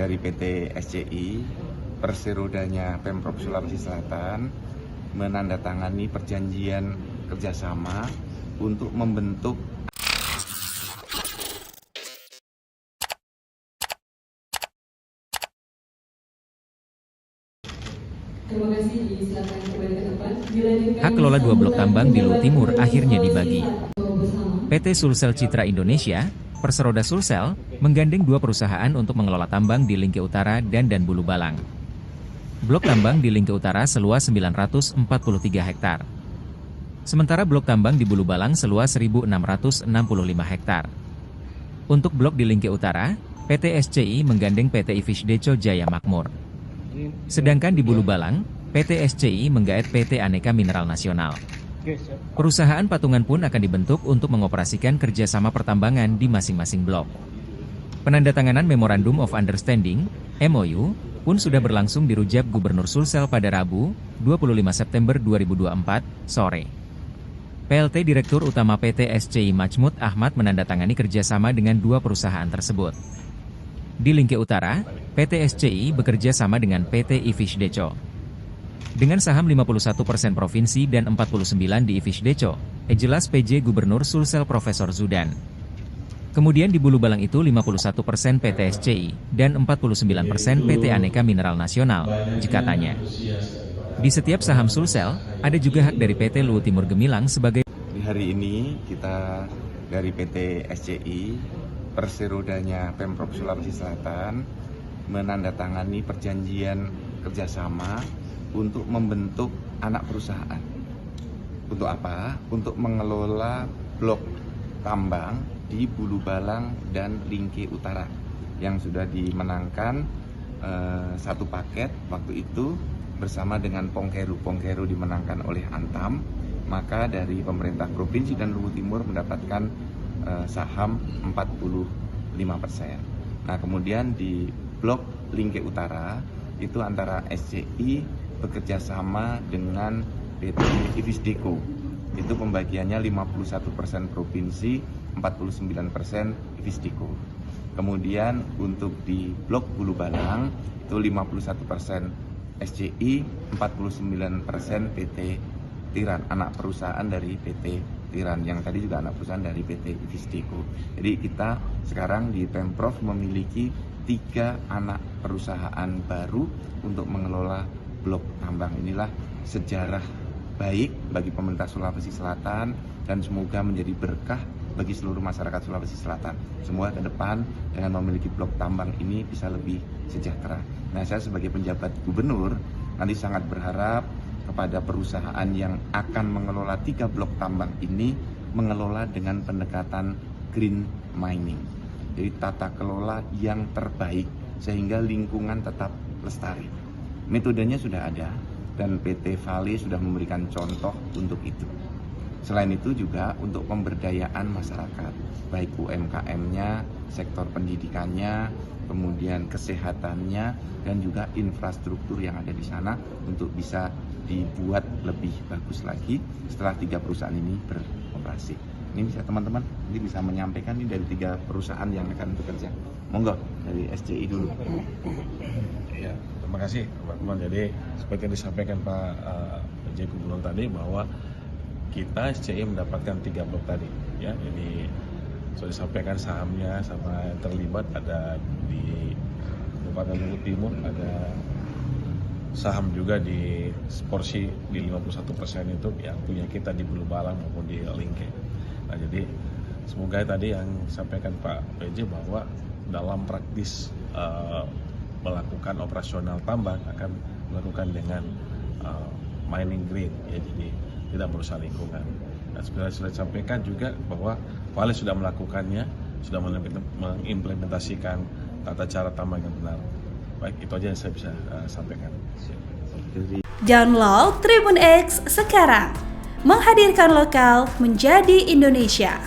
dari PT SCI, Perserodanya Pemprov Sulawesi Selatan menandatangani perjanjian kerjasama untuk membentuk Hak kelola 2 blok tambang di Luwu Timur akhirnya dibagi. PT Sulsel Citra Indonesia, Perseroda Sulsel, menggandeng 2 perusahaan untuk mengelola tambang di Lingke Utara dan Bulu Balang. Blok tambang di Lingke Utara seluas 943 hektar. Sementara blok tambang di Bulu Balang seluas 1.665 hektar. Untuk blok di Lingke Utara, PT SCI menggandeng PT Ivisdeco Jaya Makmur. Sedangkan di Bulu Balang, PT SCI menggaet PT Aneka Mineral Nasional. Perusahaan patungan pun akan dibentuk untuk mengoperasikan kerjasama pertambangan di masing-masing blok. Penandatanganan Memorandum of Understanding, MOU, pun sudah berlangsung di Rujak Gubernur Sulsel pada Rabu, 25 September 2024, sore. PLT Direktur Utama PT SCI Majmud Ahmad menandatangani kerjasama dengan 2 perusahaan tersebut. Di Lingke Utara, PT SCI bekerja sama dengan PT Ivisdeco. Dengan saham 51% provinsi dan 49% di Ivisdeco, jelas PJ Gubernur Sulsel Profesor Zudan. Kemudian di Bulu Balang itu 51% PT SCI dan 49% PT Aneka Mineral Nasional, jikatannya. Di setiap saham Sulsel, ada juga hak dari PT Luwu Timur Gemilang sebagai. Di hari ini kita dari PT SCI, Perserodanya Pemprov Sulawesi Selatan, menandatangani perjanjian kerjasama untuk membentuk anak perusahaan. Untuk apa? Untuk mengelola blok tambang di Bulu Balang dan Lingke Utara yang sudah dimenangkan satu paket waktu itu bersama dengan Pongkeru. Pongkeru dimenangkan oleh Antam, maka dari pemerintah provinsi dan Luwu Timur mendapatkan saham 45%. Nah, kemudian di blok Lingke Utara itu antara SCI bekerja sama dengan PT Ivisdeco. Itu pembagiannya 51% provinsi, 49% Ivisdeco. Kemudian untuk di blok Bulu Balang itu 51% SCI, 49% PT Tiran, anak perusahaan dari PT Tiran, yang tadi juga anak perusahaan dari PT Ivisdeco. Jadi kita sekarang di Pemprov memiliki 3 anak perusahaan baru untuk mengelola blok tambang. Inilah sejarah baik bagi pemerintah Sulawesi Selatan dan semoga menjadi berkah bagi seluruh masyarakat Sulawesi Selatan. Semoga ke depan dengan memiliki blok tambang ini bisa lebih sejahtera. Nah, saya sebagai penjabat gubernur nanti sangat berharap kepada perusahaan yang akan mengelola 3 blok tambang ini mengelola dengan pendekatan green mining. Jadi tata kelola yang terbaik sehingga lingkungan tetap lestari. Metodenya sudah ada dan PT Vale sudah memberikan contoh untuk itu. Selain itu juga untuk pemberdayaan masyarakat, baik UMKM-nya, sektor pendidikannya, kemudian kesehatannya, dan juga infrastruktur yang ada di sana untuk bisa dibuat lebih bagus lagi setelah 3 perusahaan ini beroperasi. Ini bisa teman-teman ini bisa menyampaikan ini dari 3 perusahaan yang akan bekerja. Monggo dari SCI dulu. Ya, terima kasih teman-teman. Jadi seperti yang disampaikan Pak PJ Gubernur tadi bahwa kita SCI mendapatkan 3 blok tadi, ya. Jadi sudah disampaikan sahamnya sama yang terlibat ada di Kabupaten Luwu Timur, ada saham juga di porsi di 51% itu yang punya kita di Bulu Balang maupun di Lingke. Nah, jadi semoga tadi yang disampaikan Pak PJ bahwa dalam praktis melakukan operasional tambang akan melakukan dengan mining green, ya, jadi tidak merusak lingkungan. Dan sudah disampaikan juga bahwa Vale sudah melakukannya, sudah mengimplementasikan tata cara tambang yang benar. Baik, itu aja yang saya bisa sampaikan. Download Tribun X sekarang, menghadirkan lokal menjadi Indonesia.